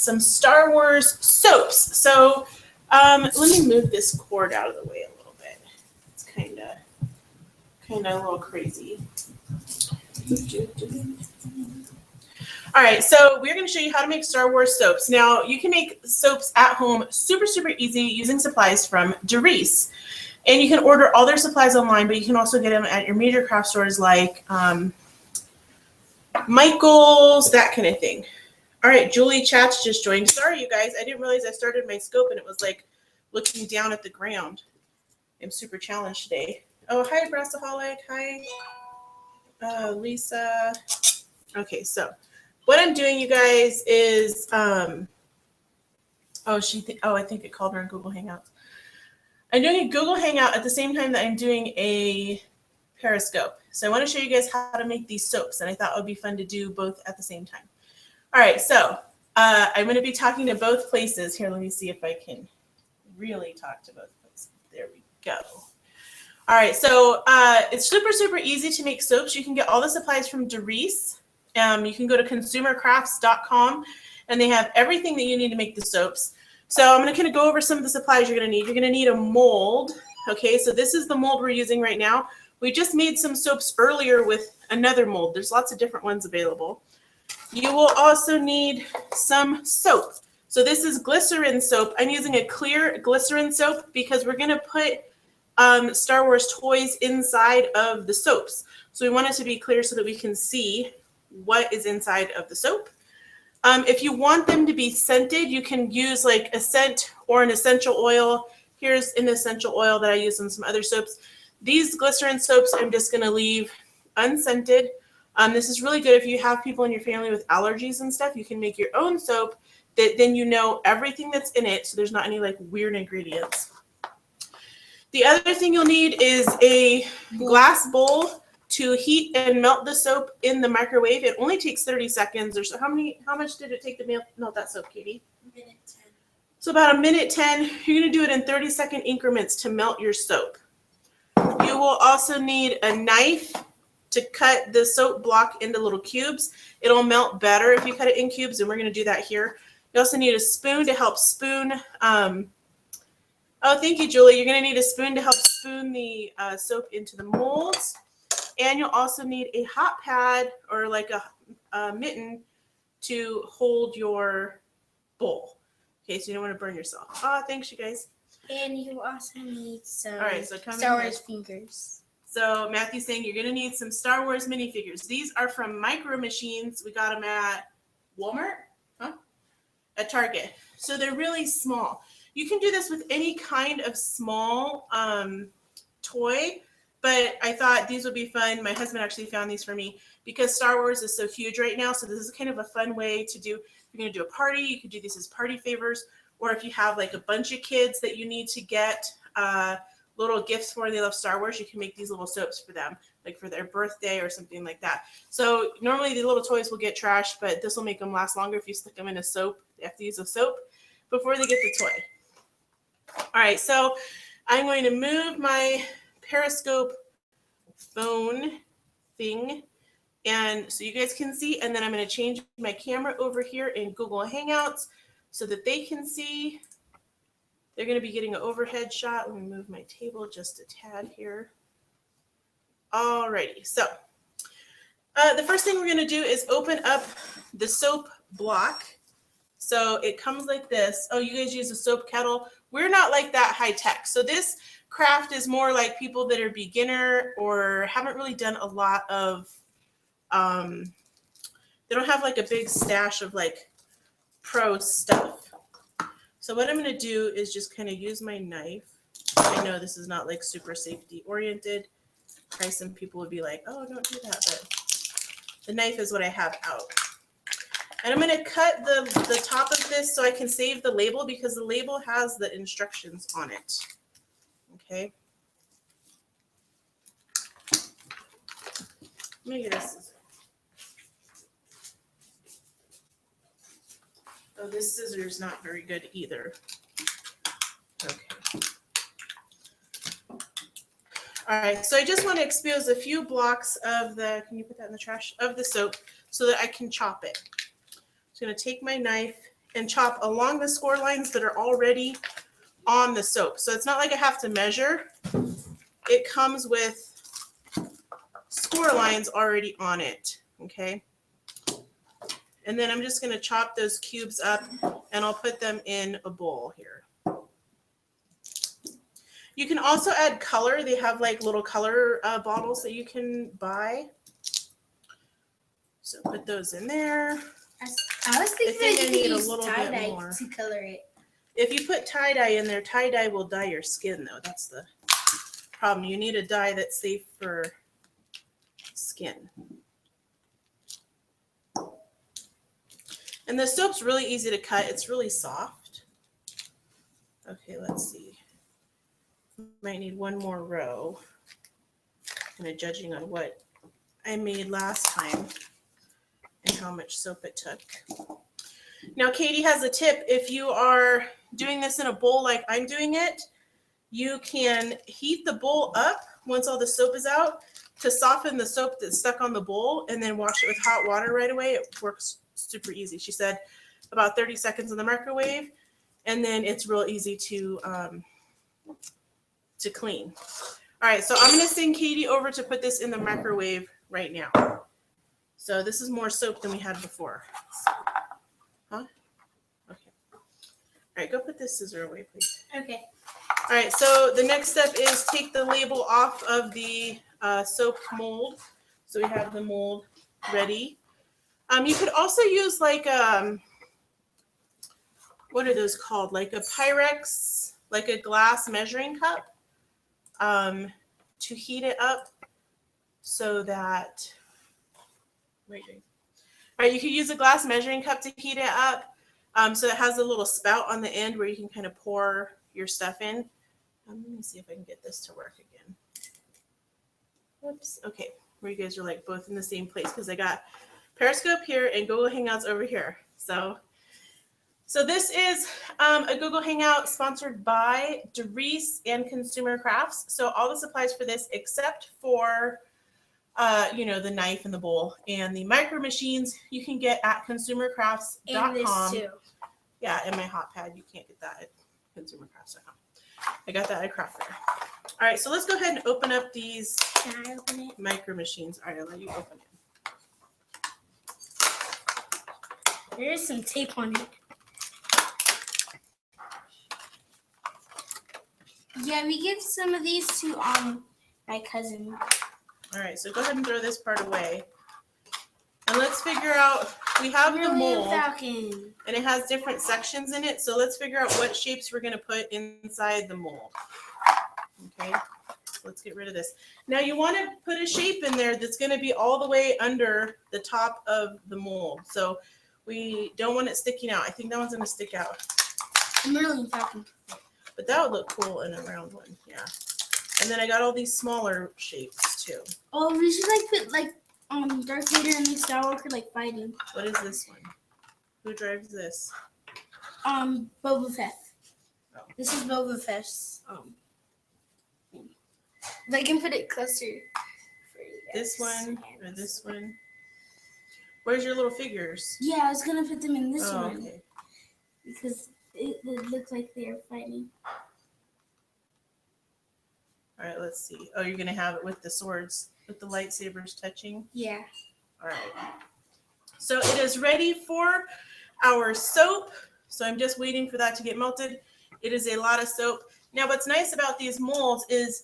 some Star Wars soaps. So let me move this cord out of the way a little bit. It's kind of a little crazy. All right, so we're going to show you how to make Star Wars soaps. Now, you can make soaps at home super, super easy using supplies from Darice. And you can order all their supplies online, but you can also get them at your major craft stores like Michael's, that kind of thing. All right, Julie Chats just joined. Sorry, you guys. I didn't realize I started my scope and it was like looking down at the ground. I'm super challenged today. Oh, hi, Brassaholic. Hi, Lisa. Okay, so what I'm doing, you guys, is I think it called her in Google Hangouts. I'm doing a Google Hangout at the same time that I'm doing a Periscope. So I want to show you guys how to make these soaps, and I thought it would be fun to do both at the same time. All right, so I'm going to be talking to both places. Here, let me see if I can really talk to both places. There we go. All right, so it's super, super easy to make soaps. You can get all the supplies from Darice. You can go to consumercrafts.com, and they have everything that you need to make the soaps. So I'm going to kind of go over some of the supplies you're going to need. You're going to need a mold. Okay, so this is the mold we're using right now. We just made some soaps earlier with another mold. There's lots of different ones available. You will also need some soap. So this is glycerin soap. I'm using a clear glycerin soap because we're going to put Star Wars toys inside of the soaps. So we want it to be clear so that we can see what is inside of the soap. If you want them to be scented, you can use like a scent or an essential oil. Here's an essential oil that I use in some other soaps. These glycerin soaps I'm just going to leave unscented. This is really good if you have people in your family with allergies and stuff. You can make your own soap that then you know everything that's in it, so there's not any like weird ingredients. The other thing you'll need is a glass bowl to heat and melt the soap in the microwave. It only takes 30 seconds or so. How much did it take to melt that soap, Katie? A minute 10. So about a minute 10. You're going to do it in 30-second increments to melt your soap. You will also need a knife to cut the soap block into little cubes. It'll melt better if you cut it in cubes, and we're going to do that here. You also need a spoon to help spoon. Oh, thank you, Julie. You're going to need a spoon to help spoon the soap into the molds. And you'll also need a hot pad or like a mitten to hold your bowl. Okay, so you don't want to burn yourself. Oh, thanks, you guys. And you also need some All right, so Star Wars figures. So Matthew's saying you're going to need some Star Wars minifigures. These are from Micro Machines. We got them at Walmart, at Target. So they're really small. You can do this with any kind of small toy, but I thought these would be fun. My husband actually found these for me because Star Wars is so huge right now. So this is kind of a fun way to do. If you're going to do a party, you could do these as party favors. Or if you have like a bunch of kids that you need to get little gifts for, and they love Star Wars, you can make these little soaps for them, like for their birthday or something like that. So normally the little toys will get trashed, but this will make them last longer if you stick them in a soap. They have to use a soap before they get the toy. All right, so I'm going to move my Periscope phone thing, and so you guys can see, and then I'm going to change my camera over here in Google Hangouts so that they can see. They're going to be getting an overhead shot. Let me move my table just a tad here. Alrighty, so the first thing we're going to do is open up the soap block. So it comes like this. Oh, you guys use a soap kettle. We're not like that high tech. So this craft is more like people that are beginner or haven't really done a lot of, they don't have like a big stash of like pro stuff. So what I'm going to do is just kind of use my knife. I know this is not like super safety oriented. Probably some people would be like, oh, don't do that. But the knife is what I have out. And I'm going to cut the top of this so I can save the label because the label has the instructions on it. Okay. Let me get a scissor. Oh, this scissor is not very good either. Okay. All right, so I just want to expose a few blocks of the, can you put that in the trash, of the soap so that I can chop it. I'm going to take my knife and chop along the score lines that are already on the soap. So it's not like I have to measure. It comes with score lines already on it, okay? And then I'm just gonna chop those cubes up and I'll put them in a bowl here. You can also add color. They have like little color bottles that you can buy. So put those in there. I was thinking think that I you need could a use little bit tie-dye more. to color it. If you put tie-dye in there, tie-dye will dye your skin though. That's the problem. You need a dye that's safe for skin. And the soap's really easy to cut. It's really soft. Okay, let's see. Might need one more row. Kind of judging on what I made last time and how much soap it took. Now, Katie has a tip. If you are doing this in a bowl like I'm doing it, you can heat the bowl up once all the soap is out to soften the soap that's stuck on the bowl and then wash it with hot water right away. It works super easy. She said about 30 seconds in the microwave, and then it's real easy to clean. All right, so I'm gonna send Katie over to put this in the microwave right now. So this is more soap than we had before. Huh? Okay. All right, go put this scissor away, please. Okay. All right, so the next step is take the label off of the soap mold. So we have the mold ready. You could also use like what are those called? Like a Pyrex, like a glass measuring cup, to heat it up so that. Wait. All right, you could use a glass measuring cup to heat it up. So it has a little spout on the end where you can kind of pour your stuff in. Let me see if I can get this to work again. Whoops. Okay, where you guys are like both in the same place because I got Periscope here and Google Hangouts over here. So this is a Google Hangout sponsored by Dries and Consumer Crafts. So all the supplies for this, except for the knife and the bowl and the micro machines, you can get at consumercrafts.com. And this too. Yeah, and my hot pad, you can't get that at consumercrafts.com. I got that at Craft Fair. All right, so let's go ahead and open up these Can I open it? micro machines. All right, I'll let you open it. There is some tape on it. Yeah, we give some of these to my cousin. All right, so go ahead and throw this part away. And let's figure out, we have the mold, Falcon. and it has different sections in it. So let's figure out what shapes we're going to put inside the mold. Okay, let's get rid of this. Now you want to put a shape in there that's going to be all the way under the top of the mold. So we don't want it sticking out. I think that one's going to stick out. Merlin Falcon. But that would look cool in a round one, yeah. And then I got all these smaller shapes too. Oh, we should put Darth Vader and Luke Skywalker fighting. What is this one? Who drives this? Boba Fett. Oh. This is Boba Fett's. If I can put it closer for you guys. This one or this one? Where's your little figures? Yeah, I was gonna put them in this one Okay. because it looks like they're fighting. All right, let's see. Oh, you're gonna have it with the swords, with the lightsabers touching? Yeah. All right. So it is ready for our soap. So I'm just waiting for that to get melted. It is a lot of soap. Now, what's nice about these molds is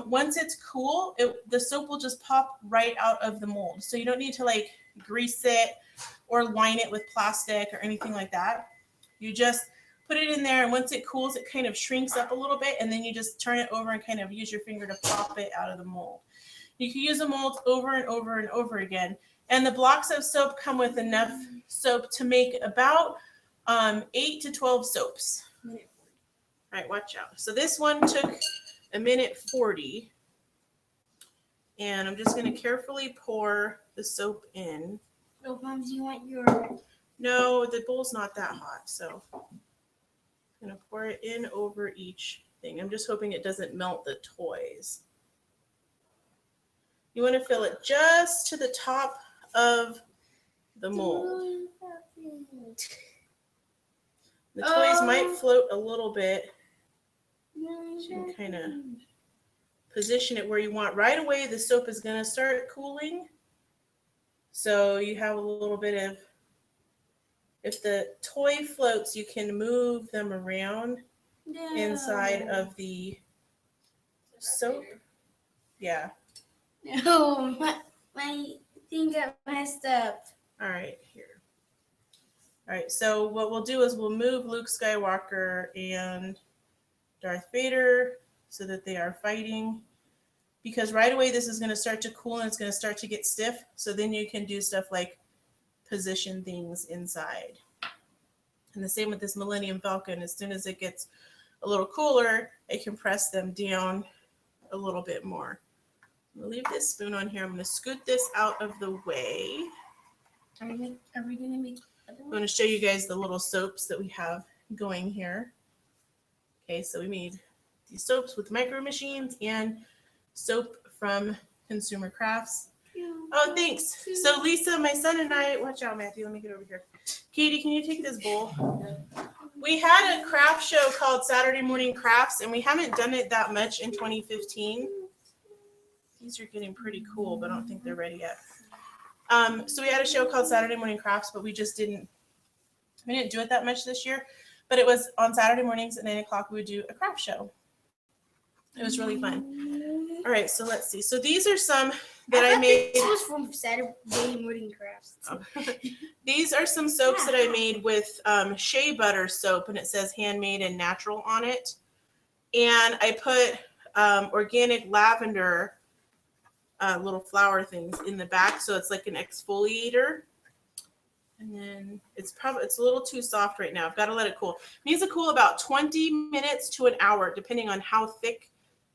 once it's cool, the soap will just pop right out of the mold. So you don't need to grease it or line it with plastic or anything like that. You just put it in there, and once it cools, it kind of shrinks up a little bit, and then you just turn it over and kind of use your finger to pop it out of the mold. You can use the molds over and over and over again. And the blocks of soap come with enough soap to make about 8 to 12 soaps. All right, watch out. So this one took 1:40. And I'm just going to carefully pour the soap in. So, Mom, do you want your... No, the bowl's not that hot, so I'm going to pour it in over each thing. I'm just hoping it doesn't melt the toys. You want to fill it just to the top of the mold. The toys might float a little bit. You can kind of position it where you want. Right away, the soap is going to start cooling. So you have a little bit of, if the toy floats, you can move them around inside of the soap. Yeah. No, my thing got messed up. All right, here. All right, so what we'll do is we'll move Luke Skywalker and Darth Vader so that they are fighting. Because right away this is going to start to cool and it's going to start to get stiff. So then you can do stuff like position things inside. And the same with this Millennium Falcon. As soon as it gets a little cooler, I can press them down a little bit more. I'm going to leave this spoon on here. I'm going to scoot this out of the way. Are we going to make other I'm going to show you guys the little soaps that we have going here. Okay, so we made these soaps with Micro Machines and soap from Consumer Crafts. Oh, thanks. So Lisa, my son and I, watch out, Matthew, let me get over here. Katie, can you take this bowl? We had a craft show called Saturday Morning Crafts, and we haven't done it that much in 2015. These are getting pretty cool, but I don't think they're ready yet. So we had a show called Saturday Morning Crafts, but we didn't do it that much this year. But it was on Saturday mornings at 9 o'clock, we would do a craft show. It was really fun. All right, so let's see. So these are some that I made. This was from Saturday Morning Crafts. Oh. These are some soaps that I made with shea butter soap, and it says handmade and natural on it. And I put organic lavender little flower things in the back, so it's like an exfoliator. And then it's a little too soft right now. I've got to let it cool. It needs to cool about 20 minutes to an hour, depending on how thick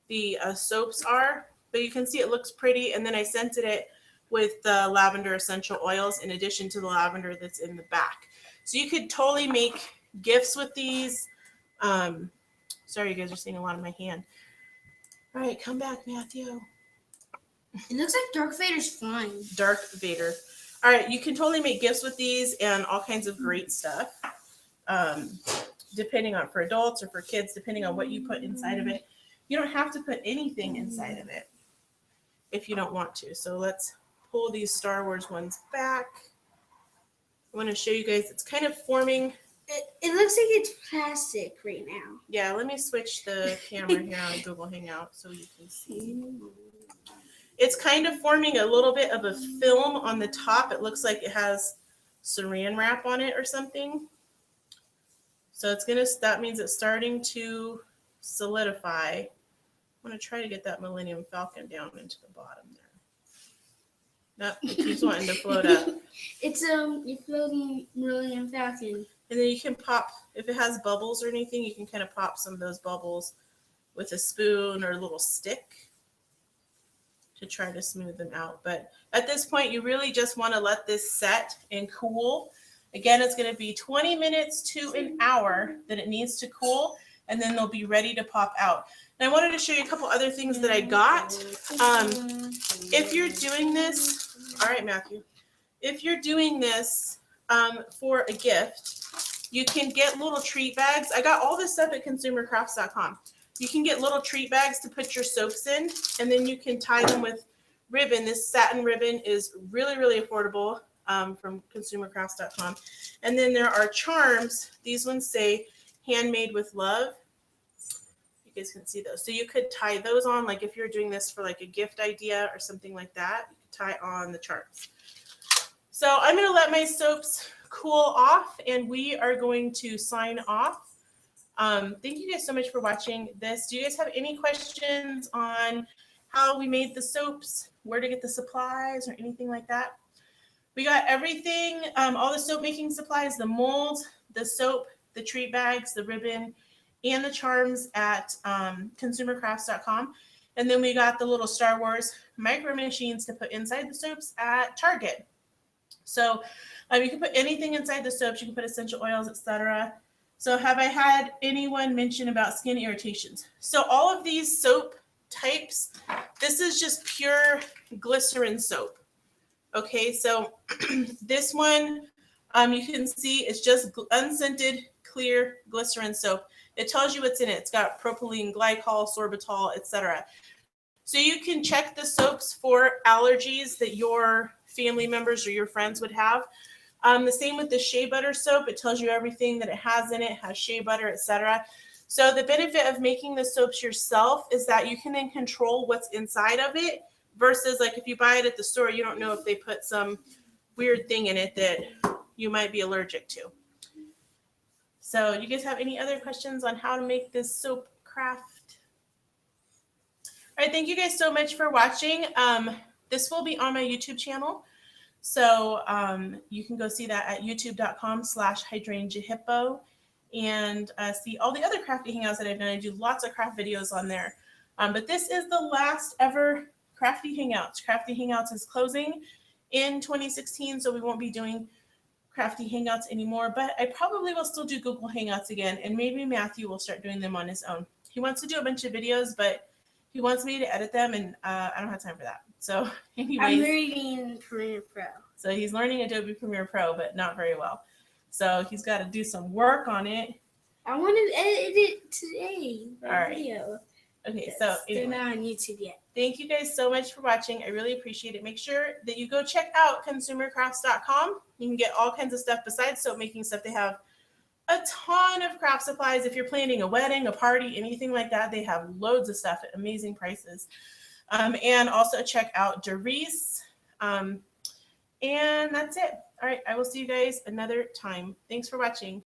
the soaps are. But you can see it looks pretty. And then I scented it with the lavender essential oils in addition to the lavender that's in the back. So you could totally make gifts with these. Sorry, you guys are seeing a lot of my hand. All right, come back, Matthew. It looks like Darth Vader's flying. Darth Vader. All right, you can totally make gifts with these and all kinds of great stuff, depending on for adults or for kids, depending on what you put inside of it. You don't have to put anything inside of it if you don't want to. So let's pull these Star Wars ones back. I want to show you guys, it's kind of forming. It looks like it's plastic right now. Yeah, let me switch the camera here on Google Hangout so you can see. It's kind of forming a little bit of a film on the top. It looks like it has saran wrap on it or something. So that means it's starting to solidify. I'm going to try to get that Millennium Falcon down into the bottom there. Nope, it keeps wanting to float up. It's floating Millennium Falcon. And then you can pop, if it has bubbles or anything, you can kind of pop some of those bubbles with a spoon or a little stick to try to smooth them out. But at this point, you really just want to let this set and cool. Again, it's going to be 20 minutes to an hour that it needs to cool, and then they'll be ready to pop out. And I wanted to show you a couple other things that I got. If you're doing this, all right, Matthew, if you're doing this for a gift, you can get little treat bags. I got all this stuff at consumercrafts.com. You can get little treat bags to put your soaps in, and then you can tie them with ribbon. This satin ribbon is really, really affordable from consumercrafts.com. And then there are charms. These ones say handmade with love. You guys can see those. So you could tie those on, like if you're doing this for like a gift idea or something like that, you could tie on the charms. So I'm going to let my soaps cool off, and we are going to sign off. Thank you guys so much for watching this. Do you guys have any questions on how we made the soaps, where to get the supplies, or anything like that? We got everything, all the soap making supplies, the molds, the soap, the treat bags, the ribbon, and the charms at consumercrafts.com. And then we got the little Star Wars Micro Machines to put inside the soaps at Target. So you can put anything inside the soaps. You can put essential oils, etc. So have I had anyone mention about skin irritations? So all of these soap types, this is just pure glycerin soap. Okay, so this one, you can see it's just unscented clear glycerin soap. It tells you what's in it. It's got propylene glycol, sorbitol, etc. So you can check the soaps for allergies that your family members or your friends would have. The same with the shea butter soap. It tells you everything that it has in it, has shea butter, etc. So the benefit of making the soaps yourself is that you can then control what's inside of it versus like if you buy it at the store, you don't know if they put some weird thing in it that you might be allergic to. So you guys have any other questions on how to make this soap craft? All right, thank you guys so much for watching. This will be on my YouTube channel. So you can go see that at youtube.com/hydrangeahippo and see all the other crafty hangouts that I've done. I do lots of craft videos on there. But this is the last ever Crafty Hangouts. Crafty Hangouts is closing in 2016, so we won't be doing Crafty Hangouts anymore, but I probably will still do Google Hangouts again, and maybe Matthew will start doing them on his own. He wants to do a bunch of videos, but he wants me to edit them, and I don't have time for that. So anyways. I'm learning Premiere Pro. So he's learning Adobe Premiere Pro, but not very well. So he's got to do some work on it. I want to edit it today. All right. Video. Okay, so they're anyway. not on YouTube yet. Thank you guys so much for watching. I really appreciate it. Make sure that you go check out consumercrafts.com. You can get all kinds of stuff besides soap making stuff. They have a ton of craft supplies. If you're planning a wedding, a party, anything like that, they have loads of stuff at amazing prices. And also check out Darice. And that's it. All right, I will see you guys another time. Thanks for watching.